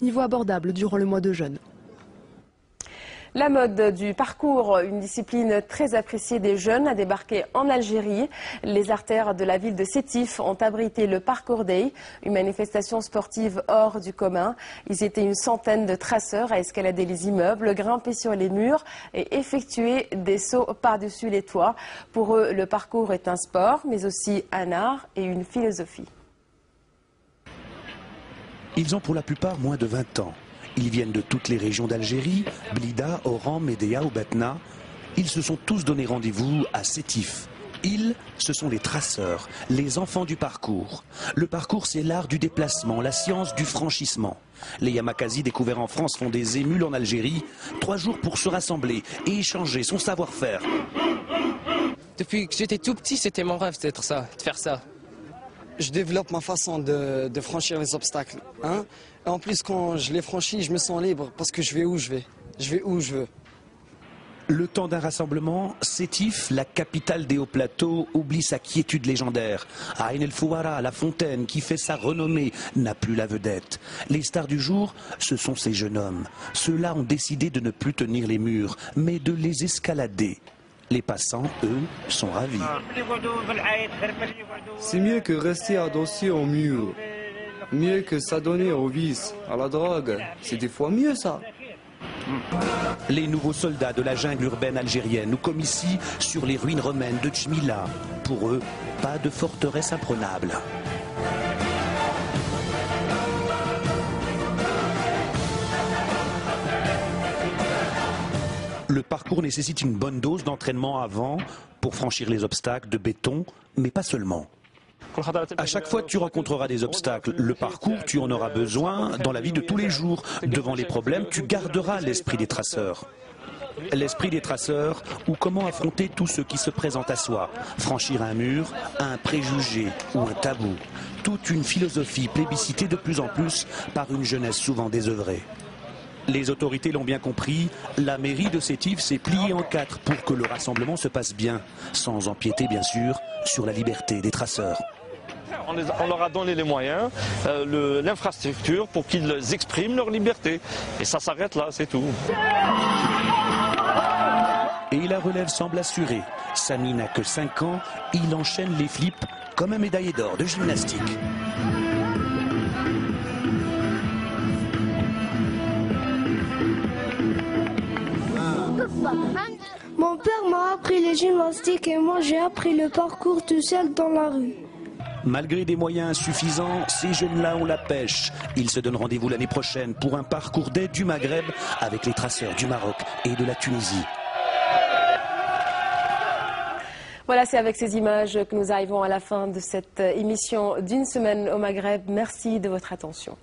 niveau abordable durant le mois de jeûne. La mode du parcours, une discipline très appréciée des jeunes, a débarqué en Algérie. Les artères de la ville de Sétif ont abrité le Parcours Day, une manifestation sportive hors du commun. Ils étaient une centaine de traceurs à escalader les immeubles, grimper sur les murs et effectuer des sauts par-dessus les toits. Pour eux, le parcours est un sport, mais aussi un art et une philosophie. Ils ont pour la plupart moins de 20 ans. Ils viennent de toutes les régions d'Algérie, Blida, Oran, Médéa ou Batna. Ils se sont tous donné rendez-vous à Sétif. Ils, ce sont les traceurs, les enfants du parcours. Le parcours, c'est l'art du déplacement, la science du franchissement. Les Yamakasi découverts en France font des émules en Algérie. 3 jours pour se rassembler et échanger son savoir-faire. Depuis que j'étais tout petit, c'était mon rêve d'être ça, de faire ça. Je développe ma façon de franchir les obstacles. Hein? Et en plus, quand je les franchis, je me sens libre parce que je vais où je vais. Je vais où je veux. Le temps d'un rassemblement, Sétif, la capitale des hauts plateaux, oublie sa quiétude légendaire. Aïn El Fouara, la fontaine qui fait sa renommée, n'a plus la vedette. Les stars du jour, ce sont ces jeunes hommes. Ceux-là ont décidé de ne plus tenir les murs, mais de les escalader. Les passants, eux, sont ravis. C'est mieux que rester adossé au mur. Mieux que s'adonner au vice, à la drogue. C'est des fois mieux ça. Les nouveaux soldats de la jungle urbaine algérienne, ou comme ici, sur les ruines romaines de Tchmila. Pour eux, pas de forteresse imprenable. Le parcours nécessite une bonne dose d'entraînement avant pour franchir les obstacles de béton, mais pas seulement. À chaque fois, tu rencontreras des obstacles. Le parcours, tu en auras besoin dans la vie de tous les jours. Devant les problèmes, tu garderas l'esprit des traceurs. L'esprit des traceurs, ou comment affronter tout ce qui se présente à soi. Franchir un mur, un préjugé ou un tabou. Toute une philosophie plébiscitée de plus en plus par une jeunesse souvent désœuvrée. Les autorités l'ont bien compris, la mairie de Sétif s'est pliée en 4 pour que le rassemblement se passe bien, sans empiéter bien sûr sur la liberté des traceurs. On leur a donné les moyens, l'infrastructure pour qu'ils expriment leur liberté. Et ça s'arrête là, c'est tout. Et la relève semble assurée. Samy n'a que 5 ans, il enchaîne les flips comme un médaillé d'or de gymnastique. Mon père m'a appris les gymnastiques et moi j'ai appris le parcours tout seul dans la rue. Malgré des moyens insuffisants, ces jeunes-là ont la pêche. Ils se donnent rendez-vous l'année prochaine pour un parcours d'aide du Maghreb avec les traceurs du Maroc et de la Tunisie. Voilà, c'est avec ces images que nous arrivons à la fin de cette émission d'une semaine au Maghreb. Merci de votre attention.